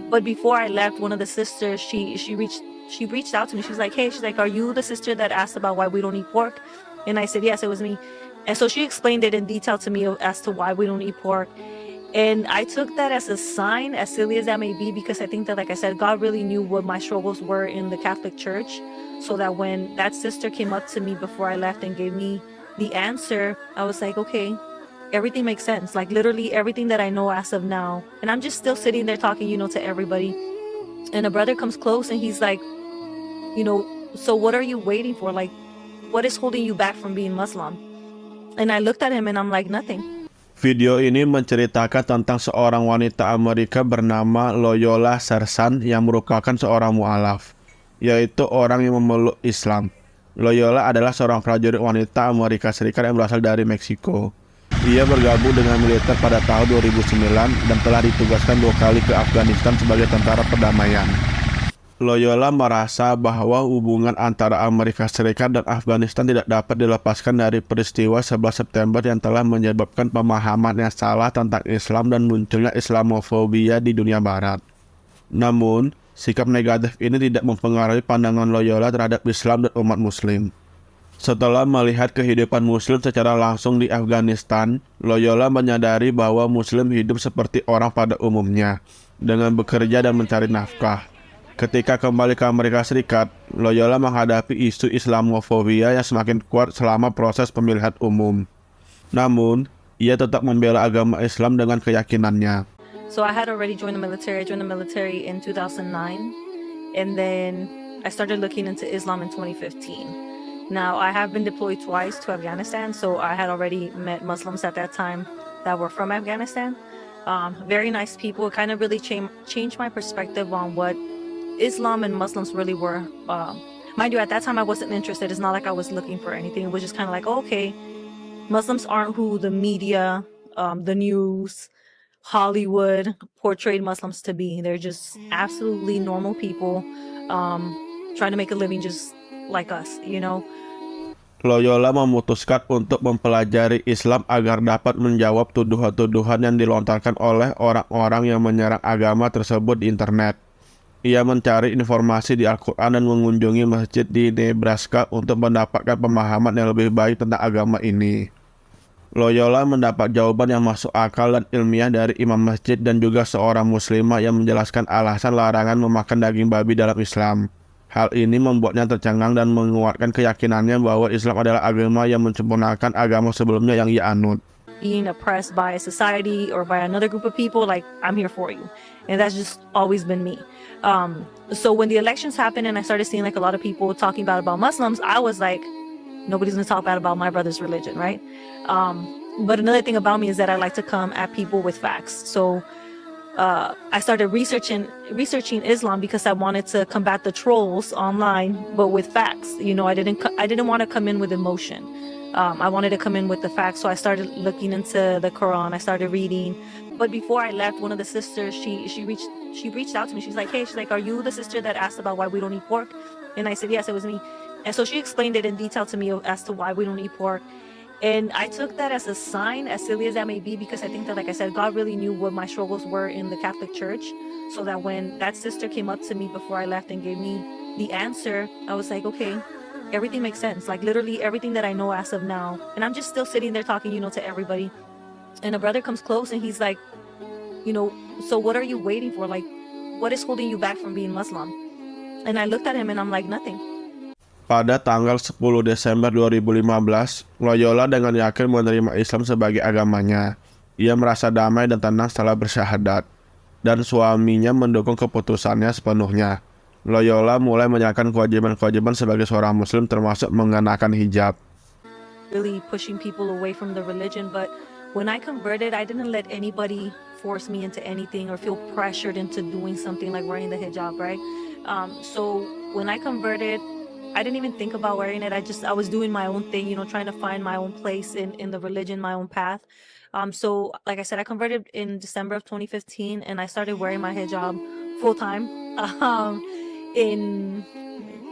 But before I left, one of the sisters, she reached out to me. She's like, hey, she's like, are you the sister that asked about why we don't eat pork? And I said, yes, it was me. And so she explained it in detail to me as to why we don't eat pork. And I took that as a sign, as silly as that may be, because I think that, like I said, God really knew what my struggles were in the Catholic Church. So that when that sister came up to me before I left and gave me the answer, I was like, okay, everything makes sense. Like literally everything that I know as of now. And I'm just still sitting there talking, to everybody. And a brother comes close and he's like, so what are you waiting for? Like, what is holding you back from being Muslim? And I looked at him and I'm like, nothing. Video ini menceritakan tentang seorang wanita Amerika bernama Loyola sersan yang merupakan seorang mualaf, yaitu orang yang memeluk Islam. Loyola adalah seorang prajurit wanita Amerika Serikat yang berasal dari Meksiko. Ia bergabung dengan militer pada tahun 2009 dan telah ditugaskan 2 kali ke Afghanistan sebagai tentara perdamaian. Loyola merasa bahwa hubungan antara Amerika Serikat dan Afghanistan tidak dapat dilepaskan dari peristiwa 11 September yang telah menyebabkan pemahaman yang salah tentang Islam dan munculnya Islamofobia di dunia barat. Namun, sikap negatif ini tidak mempengaruhi pandangan Loyola terhadap Islam dan umat Muslim. Setelah melihat kehidupan Muslim secara langsung di Afghanistan, Loyola menyadari bahwa Muslim hidup seperti orang pada umumnya, dengan bekerja dan mencari nafkah. Ketika kembali ke Amerika Serikat, Loyola menghadapi isu Islamofobia yang semakin kuat selama proses pemilihan umum. Namun, ia tetap membela agama Islam dengan keyakinannya. So I had already joined the military. I joined the military in 2009. And then I started looking into Islam in 2015. Now, I have been deployed twice to Afghanistan, so I had already met Muslims at that time that were from Afghanistan. Very nice people. It kind of really changed my perspective on what Islam and Muslims really were. Mind you, at that time I wasn't interested. It's not like I was looking for anything. It was just kind of like, okay, Muslims aren't who the media, the news, Hollywood portrayed Muslims to be. They're just absolutely normal people trying to make a living just like us, Loyola memutuskan untuk mempelajari Islam agar dapat menjawab tuduhan-tuduhan yang dilontarkan oleh orang-orang yang menyerang agama tersebut di internet. Ia mencari informasi di Al-Quran dan mengunjungi masjid di Nebraska untuk mendapatkan pemahaman yang lebih baik tentang agama ini. Loyola mendapat jawaban yang masuk akal dan ilmiah dari imam masjid dan juga seorang muslimah yang menjelaskan alasan larangan memakan daging babi dalam Islam. Hal ini membuatnya tercengang dan menguatkan keyakinannya bahwa Islam adalah agama yang menyempurnakan agama sebelumnya yang ia anut. Being oppressed by a society or by another group of people, like, I'm here for you. And that's just always been me. So when the elections happened and I started seeing like a lot of people talking about Muslims, I was like, nobody's gonna talk bad about my brother's religion, right? But another thing about me is that I like to come at people with facts. So I started researching Islam because I wanted to combat the trolls online, but with facts. I didn't want to come in with emotion. I wanted to come in with the facts, so I started looking into the Quran. I started reading. But before I left, one of the sisters, she reached out to me. She's like, hey, are you the sister that asked about why we don't eat pork? And I said, yes, it was me. And so she explained it in detail to me as to why we don't eat pork. And I took that as a sign, as silly as that may be, because I think that, like I said, God really knew what my struggles were in the Catholic Church. So that when that sister came up to me before I left and gave me the answer, I was like, okay, everything makes sense. Like literally everything that I know as of now. And I'm just still sitting there talking, to everybody. And a brother comes close and he's like, so what are you waiting for? Like, what is holding you back from being Muslim? And I looked at him and I'm like, nothing. Pada tanggal 10 Desember 2015, Loyola dengan yakin menerima Islam sebagai agamanya. Ia merasa damai dan tenang setelah bersyahadat, dan suaminya mendukung keputusannya sepenuhnya. Loyola mulai menjalankan kewajiban-kewajiban sebagai seorang Muslim, termasuk mengenakan hijab. Really pushing people away from the religion, but when I converted, I didn't let anybody force me into anything or feel pressured into doing something like wearing the hijab, right? So when I converted, I didn't even think about wearing it. I was doing my own thing, trying to find my own place in the religion, my own path. So like I said, I converted in December of 2015 and I started wearing my hijab full time in,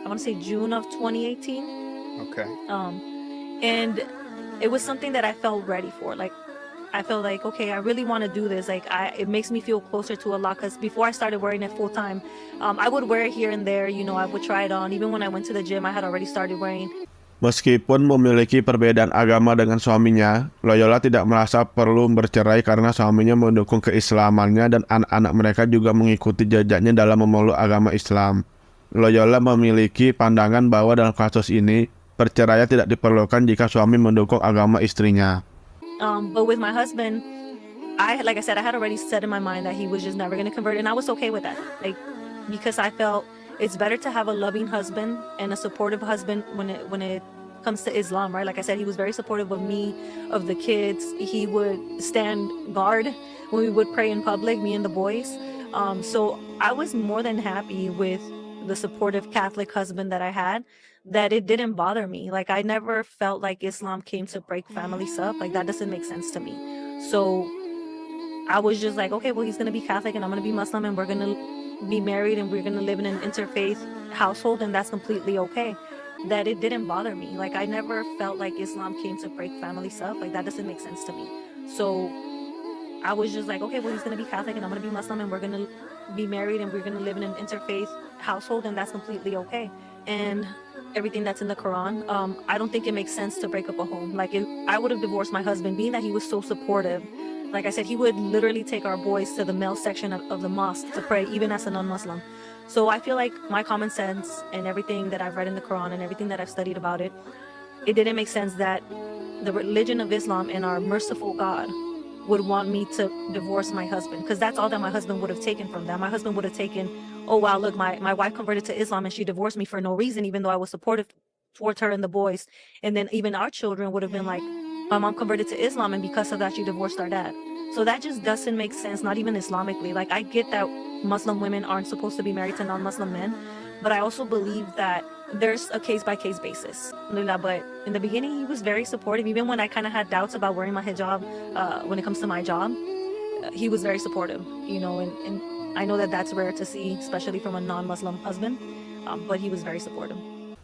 I want to say June of 2018. Okay. And it was something that I felt ready for. Like I felt like, okay, I really want to do this. Like, it makes me feel closer to Allah. Because before I started wearing it full time, I would wear it here and there. I would try it on. Even when I went to the gym, I had already started wearing. Meskipun memiliki perbedaan agama dengan suaminya, Loyola tidak merasa perlu bercerai karena suaminya mendukung keislamannya dan anak-anak mereka juga mengikuti jejaknya dalam memeluk agama Islam. Loyola memiliki pandangan bahwa dalam kasus ini, perceraian tidak diperlukan jika suami mendukung agama istrinya. But with my husband, like I said, I had already set in my mind that he was just never going to convert, and I was okay with that. Like, because I felt it's better to have a loving husband and a supportive husband when it comes to Islam, right? Like I said, he was very supportive of me, of the kids. He would stand guard when we would pray in public, me and the boys. So I was more than happy with the supportive Catholic husband that I had, that it didn't bother me. Like, I never felt like Islam came to break families up. Like, that doesn't make sense to me. So I was just like, okay, well, he's going to be Catholic and I'm going to be Muslim and we're going to be married and we're going to live in an interfaith household, and that's completely okay. That it didn't bother me. Like, I never felt like Islam came to break families up. Like, that doesn't make sense to me. So I was just like, okay, well, he's going to be Catholic and I'm going to be Muslim and we're going to be married and we're going to live in an interfaith household, and that's completely okay. And everything that's in the Quran, I don't think it makes sense to break up a home. Like, if I would have divorced my husband, being that he was so supportive. Like I said, he would literally take our boys to the male section of the mosque to pray, even as a non-Muslim. So I feel like my common sense and everything that I've read in the Quran and everything that I've studied about it, it didn't make sense that the religion of Islam and our merciful God would want me to divorce my husband, because that's all that my husband would have taken from that. My husband would have taken, oh wow, look, my wife converted to Islam and she divorced me for no reason, even though I was supportive towards her and the boys. And then even our children would have been like, my mom converted to Islam and because of that she divorced our dad. So that just doesn't make sense, not even Islamically. Like, I get that Muslim women aren't supposed to be married to non-Muslim men, but I also believe that there's a case-by-case basis. But in the beginning, he was very supportive. Even when I kind of had doubts about wearing my hijab when it comes to my job, he was very supportive, and I know that that's rare to see, especially from a non-Muslim husband, but he was very supportive.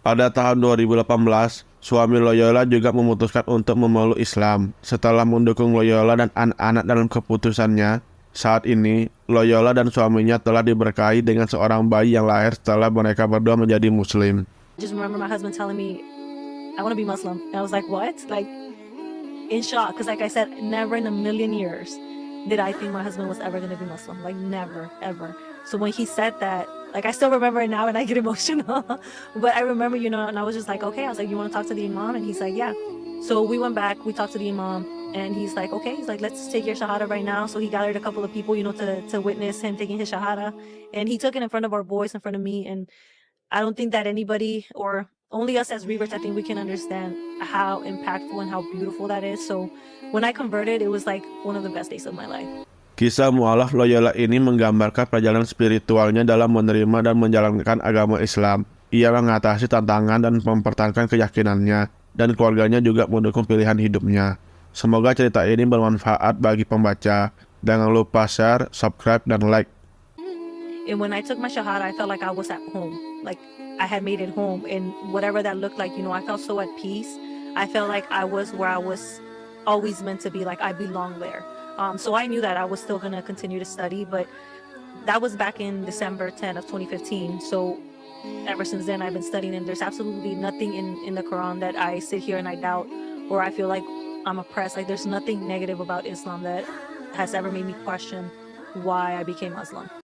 Pada tahun 2018, suami Loyola juga memutuskan untuk memeluk Islam. Setelah mendukung Loyola dan anak-anak dalam keputusannya, saat ini Loyola dan suaminya telah diberkahi dengan seorang bayi yang lahir setelah mereka berdua menjadi Muslim. Just remember my husband telling me, I want to be Muslim. And I was like, what? Like, in shock. Because like I said, never in a million years did I think my husband was ever going to be Muslim. Like, never, ever. So when he said that, like, I still remember it now and I get emotional. But I remember, and I was just like, okay. I was like, you want to talk to the imam? And he's like, yeah. So we went back, we talked to the imam, and he's like, okay. He's like, let's take your shahada right now. So he gathered a couple of people, to witness him taking his shahada. And he took it in front of our boys, in front of me. And I don't think that anybody, or only us as reverts, I think we can understand how impactful and how beautiful that is. So when I converted, it was like one of the best days of my life. Kisah mualaf Loyola ini menggambarkan perjalanan spiritualnya dalam menerima dan menjalankan agama Islam. Ia mengatasi tantangan dan mempertahankan keyakinannya, dan keluarganya juga mendukung pilihan hidupnya. Semoga cerita ini bermanfaat bagi pembaca. Jangan lupa share, subscribe, dan like. And when I took my shahada, I felt like I was at home. Like, I had made it home, and whatever that looked like, I felt so at peace. I felt like I was where I was always meant to be, like I belong there. So I knew that I was still going to continue to study, but that was back in December 10 of 2015. So ever since then, I've been studying, and there's absolutely nothing in the Quran that I sit here and I doubt, or I feel like I'm oppressed. Like, there's nothing negative about Islam that has ever made me question why I became Muslim.